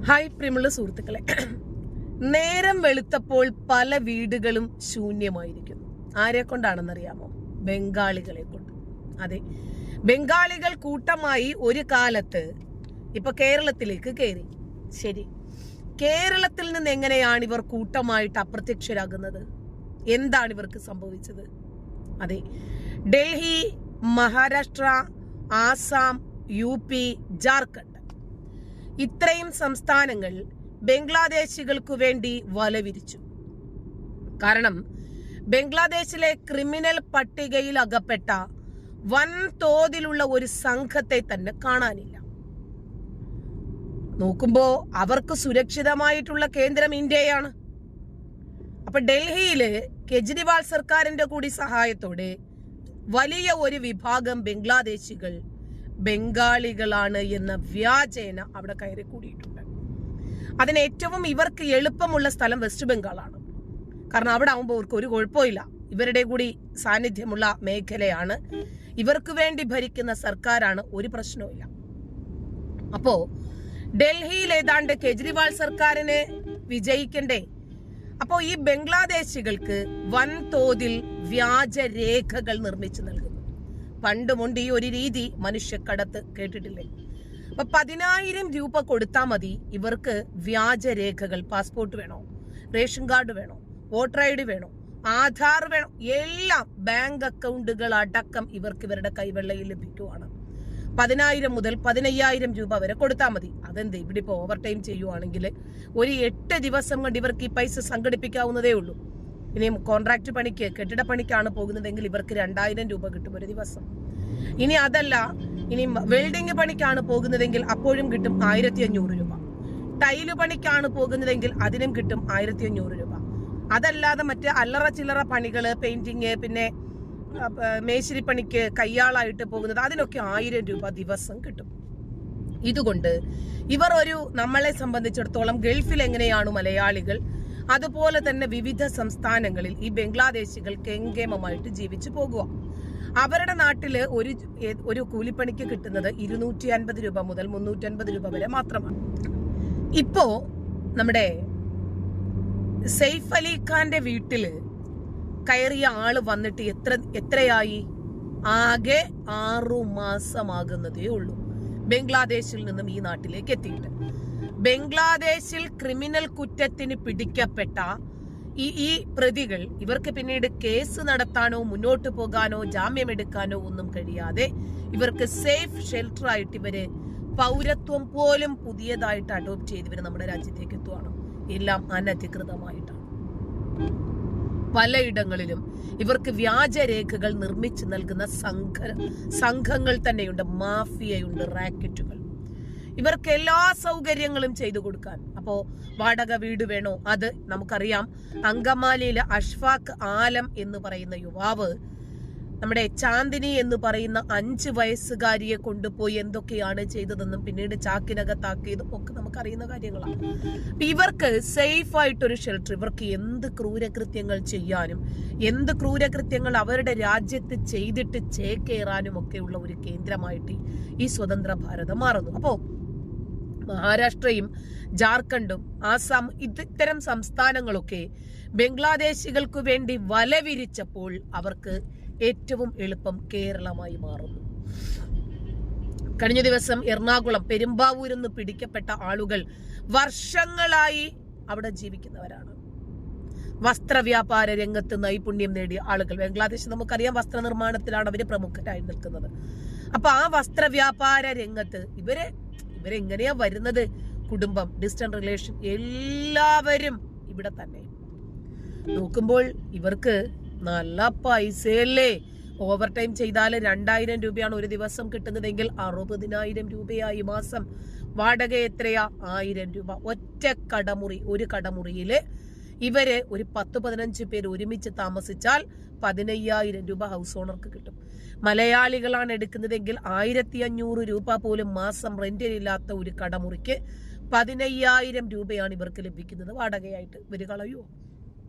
Hi പ്രിയമുള്ള സുഹൃത്തുക്കളെ, നേരം വെളുത്തപ്പോൾ പല വീടുകളും ശൂന്യമായിരിക്കുന്നു. ആരെ കൊണ്ടാണെന്നറിയാമോ? ബംഗാളികളെ കൊണ്ട്. അതെ, ബംഗാളികൾ കൂട്ടമായി ഒരു കാലത്ത് ഇപ്പൊ കേരളത്തിലേക്ക് കയറി. ശരി, കേരളത്തിൽ നിന്ന് എങ്ങനെയാണ് ഇവർ കൂട്ടമായിട്ട് അപ്രത്യക്ഷരാകുന്നത്? എന്താണ് ഇവർക്ക് സംഭവിച്ചത്? അതെ, ഡൽഹി, മഹാരാഷ്ട്ര, ആസാം, UP, ജാർഖണ്ഡ് ഇത്രയും സംസ്ഥാനങ്ങൾ ബംഗ്ലാദേശികൾക്കു വേണ്ടി വലവിരിച്ചു. കാരണം ബംഗ്ലാദേശിലെ ക്രിമിനൽ പട്ടികയിൽ അകപ്പെട്ട വൻ തോതിലുള്ള ഒരു സംഘത്തെ തന്നെ കാണാനില്ല. നോക്കുമ്പോ അവർക്ക് സുരക്ഷിതമായിട്ടുള്ള കേന്ദ്രം ഇന്ത്യയാണ്. അപ്പൊ ഡൽഹിയില് കെജ്രിവാൾ സർക്കാരിന്റെ കൂടി സഹായത്തോടെ വലിയ ഒരു വിഭാഗം ബംഗ്ലാദേശികൾ ബംഗാളികളാണ് എന്ന വ്യാജേന അവിടെ കയറി കൂടിയിട്ടുണ്ട്. അതിന് ഏറ്റവും ഇവർക്ക് എളുപ്പമുള്ള സ്ഥലം വെസ്റ്റ് ബംഗാളാണ്. കാരണം അവിടെ ആവുമ്പോൾ അവർക്ക് ഒരു കുഴപ്പമില്ല, ഇവരുടെ കൂടി സാന്നിധ്യമുള്ള മേഖലയാണ്, ഇവർക്ക് വേണ്ടി ഭരിക്കുന്ന സർക്കാരാണ്, ഒരു പ്രശ്നവുമില്ല. അപ്പോ ഡൽഹിയിൽ ഏതാണ്ട് കെജ്രിവാൾ സർക്കാരിന് വിജയിക്കണ്ടേ? അപ്പോ ഈ ബംഗ്ലാദേശികൾക്ക് വൻതോതിൽ വ്യാജരേഖകൾ നിർമ്മിച്ചു നൽകുന്നു. പണ്ടുമുണ്ട് ഈ ഒരു രീതി, മനുഷ്യക്കടത്ത് കേട്ടിട്ടില്ലേ? അപ്പൊ 10,000 രൂപ കൊടുത്താൽ മതി ഇവർക്ക് വ്യാജരേഖകൾ. പാസ്പോർട്ട് വേണോ, റേഷൻ കാർഡ് വേണോ, വോട്ടർ ID വേണോ, ആധാർ വേണോ, എല്ലാം ബാങ്ക് അക്കൗണ്ടുകൾ അടക്കം ഇവർക്ക് ഇവരുടെ കൈവെള്ളയിൽ ലഭിക്കുവാണ്. 10,000 മുതൽ 15,000 രൂപ വരെ കൊടുത്താൽ മതി. അതെന്ത്, ഇവിടെ ഇപ്പൊ ഓവർ ടൈം ചെയ്യുവാണെങ്കിൽ ഒരു 8 ദിവസം കൊണ്ട് ഇവർക്ക് ഈ പൈസ സംഘടിപ്പിക്കാവുന്നതേ ഉള്ളൂ. ഇനിയും കോൺട്രാക്ട് പണിക്ക്, കെട്ടിട പണിക്കാണ് പോകുന്നതെങ്കിൽ ഇവർക്ക് 2,000 രൂപ കിട്ടും ഒരു ദിവസം. ഇനി അതല്ല, ഇനി വെൽഡിംഗ് പണിക്കാണ് പോകുന്നതെങ്കിൽ അപ്പോഴും കിട്ടും 1,500 രൂപ. ടൈല് പണിക്കാണ് പോകുന്നതെങ്കിൽ അതിനും കിട്ടും 1,500 രൂപ. അതല്ലാതെ മറ്റ് അല്ലറ ചില്ലറ പണികള്, പെയിന്റിങ്, പിന്നെ മേശിരി പണിക്ക് കയ്യാളായിട്ട് പോകുന്നത്, അതിനൊക്കെ 1,000 രൂപ ദിവസം കിട്ടും. ഇതുകൊണ്ട് ഇവർ നമ്മളെ സംബന്ധിച്ചിടത്തോളം ഗൾഫിൽ എങ്ങനെയാണ് മലയാളികൾ, അതുപോലെ തന്നെ വിവിധ സംസ്ഥാനങ്ങളിൽ ഈ ബംഗ്ലാദേശികൾ കെങ്കേമമായിട്ട് ജീവിച്ചു പോകുക. അവരുടെ നാട്ടില് ഒരു കൂലിപ്പണിക്ക് കിട്ടുന്നത് 250 രൂപ മുതൽ 350 രൂപ വരെ മാത്രമാണ്. ഇപ്പോ നമ്മുടെ സെയ്ഫ് അലി ഖാന്റെ വീട്ടില് കയറിയ ആള് വന്നിട്ട് എത്രയായി? ആകെ 6 മാസമാകുന്നതേ ഉള്ളൂ ബംഗ്ലാദേശിൽ നിന്നും ഈ നാട്ടിലേക്ക് എത്തിയിട്ട്. ബംഗ്ലാദേശിൽ ക്രിമിനൽ കുറ്റത്തിന് പിടിക്കപ്പെട്ട ഈ പ്രതികൾ, ഇവർക്ക് പിന്നീട് കേസ് നടത്താനോ മുന്നോട്ട് പോകാനോ ജാമ്യമെടുക്കാനോ ഒന്നും കഴിയാതെ ഇവർക്ക് സേഫ് ഷെൽട്ടർ ആയിട്ട് ഇവര് പൗരത്വം പോലും പുതിയതായിട്ട് അഡോപ്റ്റ് ചെയ്ത് ഇവര് നമ്മുടെ രാജ്യത്തേക്ക് എത്തുവാണ്. എല്ലാം അനധികൃതമായിട്ടാണ്. പലയിടങ്ങളിലും ഇവർക്ക് വ്യാജരേഖകൾ നിർമ്മിച്ചു നൽകുന്ന സംഘങ്ങൾ തന്നെയുണ്ട്, മാഫിയയുണ്ട്, റാക്കറ്റുകൾ. ഇവർക്ക് എല്ലാ സൗകര്യങ്ങളും ചെയ്തു കൊടുക്കാൻ. അപ്പോ വാടക വീട് വേണോ? അത് നമുക്കറിയാം. അങ്കമാലിയിലെ അഷ്ഫാഖ് ആലം എന്ന് പറയുന്ന യുവാവ് നമ്മുടെ ചാന്ദിനി എന്ന് പറയുന്ന 5 വയസ്സുകാരിയെ കൊണ്ടുപോയി എന്തൊക്കെയാണ് ചെയ്തതെന്നും പിന്നീട് ചാക്കിനകത്താക്കിയതും ഒക്കെ നമുക്കറിയുന്ന കാര്യങ്ങളാണ്. ഇവർക്ക് സേഫ് ആയിട്ടൊരു ഷെൽട്ടർ, ഇവർക്ക് എന്ത് ക്രൂരകൃത്യങ്ങൾ ചെയ്യാനും എന്ത് ക്രൂരകൃത്യങ്ങൾ അവരുടെ രാജ്യത്ത് ചെയ്തിട്ട് ചേക്കേറാനും ഒക്കെയുള്ള ഒരു കേന്ദ്രമായിട്ട് ഈ സ്വതന്ത്ര ഭാരതം മാറുന്നു. അപ്പോ മഹാരാഷ്ട്രയും ജാർഖണ്ഡും ആസാം ഇത്തരം സംസ്ഥാനങ്ങളൊക്കെ ബംഗ്ലാദേശികൾക്ക് വേണ്ടി വലവിരിച്ചപ്പോൾ അവർക്ക് ഏറ്റവും എളുപ്പം കേരളമായി മാറുന്നു. കഴിഞ്ഞ ദിവസം എറണാകുളം പെരുമ്പാവൂരിൽ നിന്ന് പിടിക്കപ്പെട്ട ആളുകൾ വർഷങ്ങളായി അവിടെ ജീവിക്കുന്നവരാണ്. വസ്ത്രവ്യാപാര രംഗത്ത് നൈപുണ്യം നേടിയ ആളുകൾ. ബംഗ്ലാദേശ് നമുക്കറിയാം, വസ്ത്രനിർമ്മാണത്തിലാണ് അവര് പ്രമുഖരായി നിൽക്കുന്നത്. അപ്പൊ ആ വസ്ത്രവ്യാപാര രംഗത്ത് ഇവരെങ്ങനെയാ വരുന്നത്? കുടുംബം, ഡിസ്റ്റന്റ് റിലേഷൻ, എല്ലാവരും ഇവിടെ തന്നെ. നോക്കുമ്പോൾ ഇവർക്ക് നല്ല പൈസയല്ലേ? ഓവർ ടൈം ചെയ്താൽ 2,000 രൂപയാണ് ഒരു ദിവസം കിട്ടുന്നതെങ്കിൽ 60,000 രൂപയായി മാസം. വാടക എത്രയാ? 1,000 രൂപ. ഒറ്റ കടമുറി, ഒരു കടമുറിയില് ഇവര് ഒരു 10-15 പേര് ഒരുമിച്ച് താമസിച്ചാൽ 15,000 രൂപ ഹൗസ് ഓണർക്ക് കിട്ടും. മലയാളികളാണ് എടുക്കുന്നതെങ്കിൽ 1,500 രൂപ പോലും മാസം റെന്റിലില്ലാത്ത ഒരു കടമുറിക്ക് 15,000 രൂപയാണ് ഇവർക്ക് ലഭിക്കുന്നത് വാടകയായിട്ട്. ഇവര് കളയുമോ?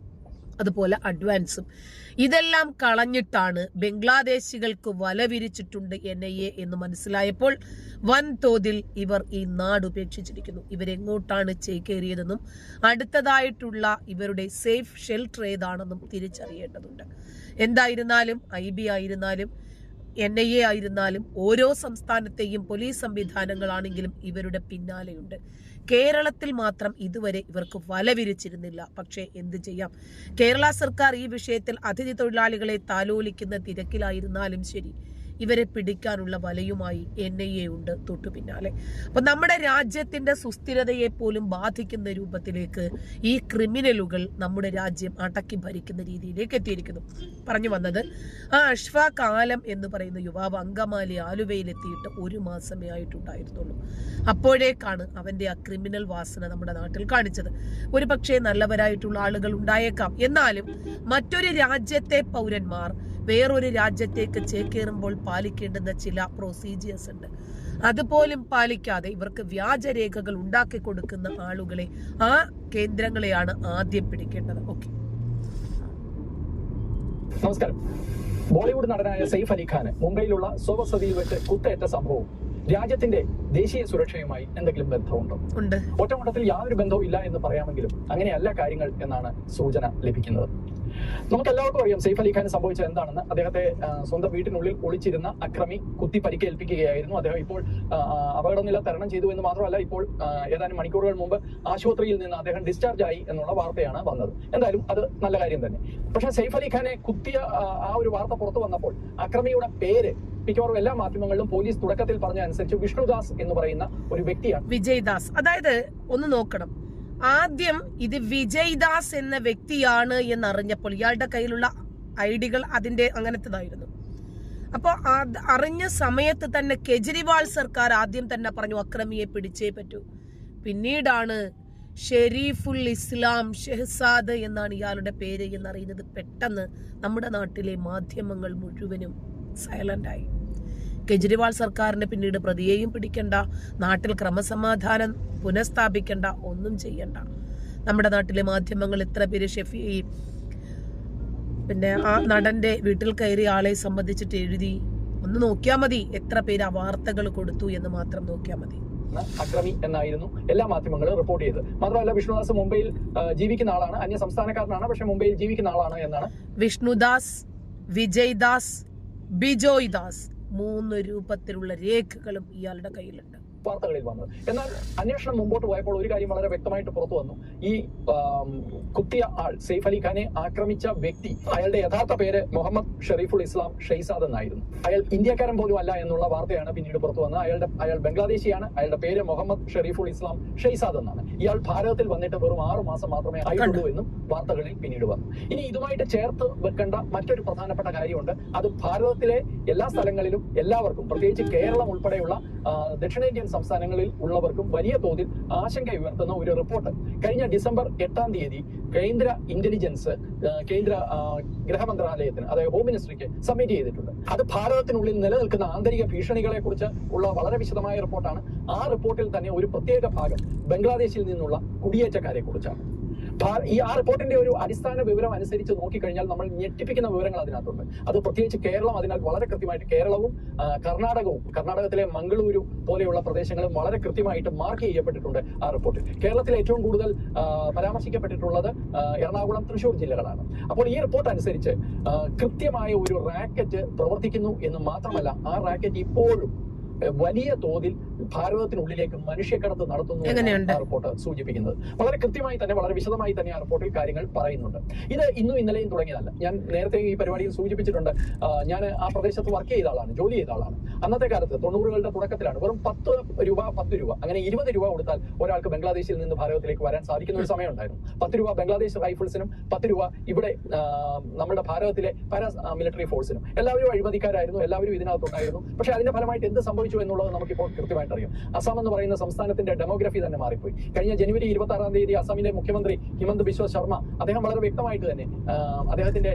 അതുപോലെ അഡ്വാൻസും. ഇതെല്ലാം കളഞ്ഞിട്ടാണ് ബംഗ്ലാദേശികൾക്ക് വല വിരിച്ചിട്ടുണ്ട് NIA എന്ന് മനസ്സിലായപ്പോൾ വൻതോതിൽ ഇവർ ഈ നാട് ഉപേക്ഷിച്ചിരിക്കുന്നു. ഇവരെങ്ങോട്ടാണ് ചേക്കേറിയതെന്നും അടുത്തതായിട്ടുള്ള ഇവരുടെ സേഫ് ഷെൽട്ടർ ഏതാണെന്നും തിരിച്ചറിയേണ്ടതുണ്ട്. എന്തായിരുന്നാലും IB ആയിരുന്നാലും NIA ആയിരുന്നാലും ഓരോ സംസ്ഥാനത്തെയും പോലീസ് സംവിധാനങ്ങളാണെങ്കിലും ഇവരുടെ പിന്നാലെയുണ്ട്. കേരളത്തിൽ മാത്രം ഇതുവരെ ഇവർക്ക് വല വിരിച്ചിരുന്നില്ല. പക്ഷേ എന്ത് ചെയ്യാം, കേരള സർക്കാർ ഈ വിഷയത്തിൽ അതിഥി തൊഴിലാളികളെ താലോലിക്കുന്ന തിരക്കിലായിരുന്നാലും ശരി, ഇവരെ പിടിക്കാനുള്ള വലയുമായി NIA ഉണ്ട് തൊട്ടു പിന്നാലെ. അപ്പൊ നമ്മുടെ രാജ്യത്തിന്റെ സുസ്ഥിരതയെ പോലും ബാധിക്കുന്ന രൂപത്തിലേക്ക് ഈ ക്രിമിനലുകൾ നമ്മുടെ രാജ്യം അടക്കി ഭരിക്കുന്ന രീതിയിലേക്ക് എത്തിയിരിക്കുന്നു. പറഞ്ഞു വന്നത്, ആ അഷ്ഫാഖ് ആലം എന്ന് പറയുന്ന യുവാവ് അങ്കമാലി ആലുവയിലെത്തിയിട്ട് 1 മാസമേ ആയിട്ടുണ്ടായിരുന്നുള്ളൂ. അപ്പോഴേക്കാണ് അവന്റെ ആ ക്രിമിനൽ വാസന നമ്മുടെ നാട്ടിൽ കാണിച്ചത്. ഒരു പക്ഷേ നല്ലവരായിട്ടുള്ള ആളുകൾ ഉണ്ടായേക്കാം, എന്നാലും മറ്റൊരു രാജ്യത്തെ പൗരന്മാർ വേറൊരു രാജ്യത്തേക്ക് ചേക്കേറുമ്പോൾ പാലിക്കേണ്ടുന്ന ചില പ്രൊസീജിയേഴ്സ് ഉണ്ട്. അതുപോലും പാലിക്കാതെ ഇവർക്ക് വ്യാജരേഖകൾ ഉണ്ടാക്കി കൊടുക്കുന്ന ആളുകളെ, ആ കേന്ദ്രങ്ങളെയാണ് ആദ്യം പിടിക്കേണ്ടത്. ഓക്കെ, നമസ്കാരം. ബോളിവുഡ് നടനായ സെയ്ഫ് അലി ഖാന് മുംബൈയിലുള്ള സ്വവസതിയിൽ വെച്ച് കുത്തേറ്റ സംഭവം രാജ്യത്തിന്റെ ദേശീയ സുരക്ഷയുമായി എന്തെങ്കിലും ബന്ധമുണ്ടോ? ഉണ്ട്. ഒറ്റമൊട്ടത്തിൽ യാതൊരു ബന്ധവും ഇല്ല എന്ന് പറയാമെങ്കിലും അങ്ങനെയല്ല കാര്യങ്ങൾ എന്നാണ് സൂചന ലഭിക്കുന്നത്. നമുക്ക് എല്ലാവർക്കും അറിയാം സെയ്ഫ് അലി ഖാന് സംഭവിച്ചത് എന്താണെന്ന്. അദ്ദേഹത്തെ സ്വന്തം വീട്ടിനുള്ളിൽ ഒളിച്ചിരുന്ന അക്രമി കുത്തി പരിക്കേൽപ്പിക്കുകയായിരുന്നു. അദ്ദേഹം ഇപ്പോൾ അപകടനില തരണം ചെയ്തു എന്ന് മാത്രമല്ല, ഇപ്പോൾ ഏതാനും മണിക്കൂറുകൾ മുമ്പ് ആശുപത്രിയിൽ നിന്ന് അദ്ദേഹം ഡിസ്ചാർജ് ആയി എന്നുള്ള വാർത്തയാണ് വന്നത്. എന്തായാലും അത് നല്ല കാര്യം തന്നെ. പക്ഷേ സെയ്ഫ് അലി ഖാനെ കുത്തിയ ആ ഒരു വാർത്ത പുറത്തു വന്നപ്പോൾ അക്രമിയുടെ പേര് മിക്കവാറും എല്ലാ മാധ്യമങ്ങളിലും പോലീസ് തുടക്കത്തിൽ പറഞ്ഞ അനുസരിച്ച് വിഷ്ണുദാസ് എന്ന് പറയുന്ന ഒരു വ്യക്തിയാണ്. വിജയ്ദാസ്. അതായത് ഒന്ന് നോക്കണം, ആദ്യം ഇത് വിജയ്ദാസ് എന്ന വ്യക്തിയാണ് എന്നറിഞ്ഞപ്പോൾ ഇയാളുടെ കയ്യിലുള്ള ഐഡികൾ അതിന്റെ അങ്ങനത്തേതായിരുന്നു. അപ്പോൾ അറിഞ്ഞ സമയത്ത് തന്നെ കെജ്രിവാൾ സർക്കാർ ആദ്യം തന്നെ പറഞ്ഞു അക്രമിയെ പിടിച്ചേ പറ്റൂ. പിന്നീടാണ് ഷെരീഫുൽ ഇസ്ലാം ഷെഹസാദ് എന്നാണ് ഇയാളുടെ പേര് എന്നറിയുന്നത്. പെട്ടെന്ന് നമ്മുടെ നാട്ടിലെ മാധ്യമങ്ങൾ മുഴുവനും സൈലന്റായി. കെജ്രിവാൾ സർക്കാരിന് പിന്നീട് പ്രതിയെയും പിടിക്കണ്ട, നാട്ടിൽ ക്രമസമാധാനം പുനഃസ്ഥാപിക്കണ്ട, ഒന്നും ചെയ്യണ്ട. നമ്മുടെ നാട്ടിലെ മാധ്യമങ്ങൾ എത്ര പേര് പിന്നെ ആ നടന്റെ വീട്ടിൽ കയറിയ ആളെ സംബന്ധിച്ചിട്ട് എഴുതി, ഒന്ന് നോക്കിയാൽ മതി എത്ര പേര് ആ വാർത്തകൾ കൊടുത്തു എന്ന് മാത്രം നോക്കിയാൽ മതി. അക്രമി എന്നായിരുന്നു എല്ലാ മാധ്യമങ്ങളും റിപ്പോർട്ട് ചെയ്തത്. മാത്രമല്ല വിഷ്ണുദാസ് മുംബൈയിൽ ജീവിക്കുന്ന ആളാണ്, അന്യ സംസ്ഥാനക്കാരനാണ്, പക്ഷെ മുംബൈയിൽ ജീവിക്കുന്ന ആളാണ് എന്നാണ്. വിഷ്ണുദാസ്, വിജയ്ദാസ്, ബിജോയ്ദാസ്, 3 രൂപത്തിലുള്ള രേഖകളും ഇയാളുടെ കയ്യിലുണ്ട്. വാർത്തകളിൽ വന്നത്. എന്നാൽ അന്വേഷണം മുമ്പോട്ട് പോയപ്പോൾ ഒരു കാര്യം വളരെ വ്യക്തമായിട്ട് പുറത്തു വന്നു. ഈ കുത്തിയ ആൾ, സെയ്ഫ് അലി ഖാനെ ആക്രമിച്ച വ്യക്തി, അയാളുടെ യഥാർത്ഥ പേര് മുഹമ്മദ് ഷെരീഫുൽ ഇസ്ലാം ഷെയ്സാദ് എന്നായിരുന്നു. അയാൾ ഇന്ത്യക്കാരൻ പോലും അല്ല എന്നുള്ള വാർത്തയാണ് പിന്നീട് പുറത്തു വന്നത്. അയാൾ ബംഗ്ലാദേശിയാണ്. അയാളുടെ പേര് മുഹമ്മദ് ഷെരീഫുൽ ഇസ്ലാം ഷെയ്സാദ് എന്നാണ്. ഇയാൾ ഭാരതത്തിൽ വന്നിട്ട് വെറും 6 മാസം മാത്രമേ ആയിട്ടുള്ളൂ എന്നും വാർത്തകളിൽ പിന്നീട് വന്നു. ഇനി ഇതുമായിട്ട് ചേർത്ത് വെക്കേണ്ട മറ്റൊരു പ്രധാനപ്പെട്ട കാര്യമുണ്ട്. അത് ഭാരതത്തിലെ എല്ലാ സ്ഥലങ്ങളിലും എല്ലാവർക്കും, പ്രത്യേകിച്ച് കേരളം ഉൾപ്പെടെയുള്ള ദക്ഷിണേന്ത്യൻ സംസ്ഥാനങ്ങളിൽ ഉള്ളവർക്കും വലിയ തോതിൽ ആശങ്ക ഉയർത്തുന്ന ഒരു റിപ്പോർട്ട് കഴിഞ്ഞ ഡിസംബർ 8-ാം തീയതി കേന്ദ്ര ഇന്റലിജൻസ്, കേന്ദ്ര ഗൃഹമന്ത്രാലയത്തിന്, അതായത് ഹോം മിനിസ്ട്രിക്ക് സബ്മിറ്റ് ചെയ്തിട്ടുണ്ട്. അത് ഭാരതത്തിനുള്ളിൽ നിലനിൽക്കുന്ന ആന്തരിക ഭീഷണികളെ കുറിച്ച് ഉള്ള വളരെ വിശദമായ റിപ്പോർട്ടാണ്. ആ റിപ്പോർട്ടിൽ തന്നെ ഒരു പ്രത്യേക ഭാഗം ബംഗ്ലാദേശിൽ നിന്നുള്ള കുടിയേറ്റക്കാരെ കുറിച്ചാണ്. ഈ റിപ്പോർട്ടിന്റെ ഒരു അടിസ്ഥാന വിവരം അനുസരിച്ച് നോക്കിക്കഴിഞ്ഞാൽ നമ്മൾ ഞെട്ടിപ്പിക്കുന്ന വിവരങ്ങൾ അതിനകത്തുണ്ട്. അത് പ്രത്യേകിച്ച് കേരളം, അതിനാൽ വളരെ കൃത്യമായിട്ട് കേരളവും കർണാടകത്തിലെ മംഗളൂരു പോലെയുള്ള പ്രദേശങ്ങളും വളരെ കൃത്യമായിട്ട് മാർക്ക് ചെയ്യപ്പെട്ടിട്ടുണ്ട് ആ റിപ്പോർട്ടിൽ. കേരളത്തിൽ ഏറ്റവും കൂടുതൽ പരാമർശിക്കപ്പെട്ടിട്ടുള്ളത് എറണാകുളം, തൃശൂർ ജില്ലകളാണ്. അപ്പോൾ ഈ റിപ്പോർട്ട് അനുസരിച്ച് കൃത്യമായ ഒരു റാക്കറ്റ് പ്രവർത്തിക്കുന്നു എന്ന് മാത്രമല്ല, ആ റാക്കറ്റ് ഇപ്പോഴും വലിയ തോതിൽ ഭാരതത്തിനുള്ളിലേക്ക് മനുഷ്യക്കടത്ത് നടത്തുന്നു എന്നാണ് റിപ്പോർട്ട് സൂചിപ്പിക്കുന്നത്. വളരെ കൃത്യമായി തന്നെ, വളരെ വിശദമായി തന്നെ ആ റിപ്പോർട്ടിൽ കാര്യങ്ങൾ പറയുന്നുണ്ട്. ഇത് ഇന്നും ഇന്നലെയും തുടങ്ങിയതല്ല. ഞാൻ നേരത്തെ ഈ പരിപാടിയിൽ സൂചിപ്പിച്ചിട്ടുണ്ട്. ഞാൻ ആ പ്രദേശത്ത് വർക്ക് ചെയ്ത ആളാണ്, ജോലി ചെയ്ത ആളാണ്. അന്നത്തെ കാലത്ത് 90കളുടെ തുടക്കത്തിലാണ് വെറും 10 രൂപ അങ്ങനെ 20 രൂപ കൊടുത്താൽ ഒരാൾക്ക് ബംഗ്ലാദേശിൽ നിന്ന് ഭാരതത്തിലേക്ക് വരാൻ സാധിക്കുന്ന ഒരു സമയം ഉണ്ടായിരുന്നു. 10 രൂപ ബംഗ്ലാദേശ് റൈഫിൾസിനും 10 രൂപ ഇവിടെ നമ്മുടെ ഭാരതത്തിലെ പാരാ മിലിറ്ററി ഫോഴ്സിനും. എല്ലാവരും അഴിമതിക്കാരായിരുന്നു, എല്ലാവരും ഇതിനകത്തുണ്ടായിരുന്നു. പക്ഷെ അതിന്റെ ഫലമായിട്ട് എന്ത് സംഭവിച്ചു എന്നുള്ളത് നമുക്കിപ്പോൾ കൃത്യമായിട്ട് അറിയും. അസം എന്ന് പറയുന്ന സംസ്ഥാനത്തിന്റെ ഡെമോഗ്രഫി തന്നെ മാറിപ്പോയി. കഴിഞ്ഞ ജനുവരി 26 അസമിലെ മുഖ്യമന്ത്രി ഹിമന്ത് ബിശ്വ ശർമ്മ അദ്ദേഹം വളരെ വ്യക്തമായിട്ട് തന്നെ അദ്ദേഹത്തിന്റെ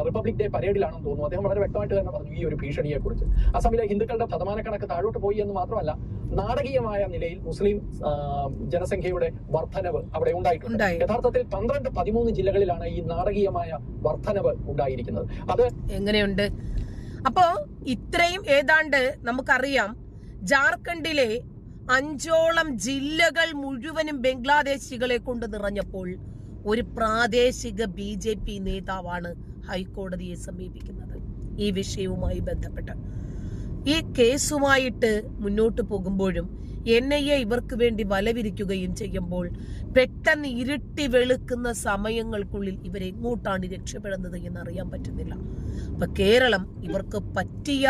റിപ്പബ്ലിക് ഡേ പരേഡിലാണെന്ന് തോന്നുന്നു, അദ്ദേഹം വളരെ വ്യക്തമായിട്ട് തന്നെ പറഞ്ഞു ഈ ഒരു ഭീഷണിയെ കുറിച്ച്. അസമിലെ ഹിന്ദുക്കളുടെ ശതമാനക്കണക്ക് താഴോട്ട് പോയി എന്ന് മാത്രമല്ല, നാടകീയമായ നിലയിൽ മുസ്ലിം ജനസംഖ്യയുടെ വർധനവ് അവിടെ ഉണ്ടായിട്ടുണ്ട്. യഥാർത്ഥത്തിൽ 12-13 ജില്ലകളിലാണ് ഈ നാടകീയമായ വർധനവ് ഉണ്ടായിരിക്കുന്നത്. അത് എങ്ങനെയുണ്ട്? അപ്പോ ഇത്രയും ഏതാണ്ട് നമുക്കറിയാം, ജാർഖണ്ഡിലെ 5ഓളം ജില്ലകൾ മുഴുവനും ബംഗ്ലാദേശികളെ കൊണ്ട് നിറഞ്ഞപ്പോൾ ഒരു പ്രാദേശിക BJP നേതാവാണ് ഹൈക്കോടതിയെ സമീപിക്കുന്നത് ഈ വിഷയവുമായി ബന്ധപ്പെട്ട്. ഈ കേസുമായിട്ട് മുന്നോട്ട് പോകുമ്പോഴും NIA ഇവർക്ക് വേണ്ടി വലവിരിക്കുകയും ചെയ്യുമ്പോൾ പെട്ടെന്ന് ഇരുട്ടി വെളുക്കുന്ന സമയങ്ങൾക്കുള്ളിൽ ഇവരെങ്ങോട്ടാണ് രക്ഷപ്പെടുന്നത് എന്നറിയാൻ പറ്റുന്നില്ല. അപ്പൊ കേരളം ഇവർക്ക് പറ്റിയ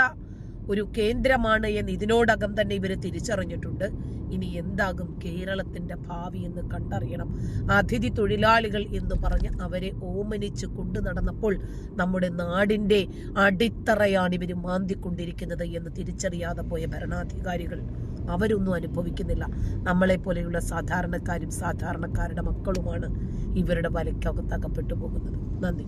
ഒരു കേന്ദ്രമാണ് എന്ന് ഇതിനോടകം തന്നെ ഇവർ തിരിച്ചറിഞ്ഞിട്ടുണ്ട്. ഇനി എന്താകും കേരളത്തിന്റെ ഭാവി എന്ന് കണ്ടറിയണം. അതിഥി തൊഴിലാളികൾ എന്ന് പറഞ്ഞ് അവരെ ഓമനിച്ച് കൊണ്ടു നടന്നപ്പോൾ നമ്മുടെ നാടിന്റെ അടിത്തറയാണ് ഇവർ മാന്തിക്കൊണ്ടിരിക്കുന്നത് എന്ന് തിരിച്ചറിയാതെ പോയ ഭരണാധികാരികൾ അവരൊന്നും അനുഭവിക്കുന്നില്ല. നമ്മളെ പോലെയുള്ള സാധാരണക്കാരും സാധാരണക്കാരുടെ മക്കളുമാണ് ഇവരുടെ വലയ്ക്കകത്തകപ്പെട്ടു പോകുന്നത്. നന്ദി.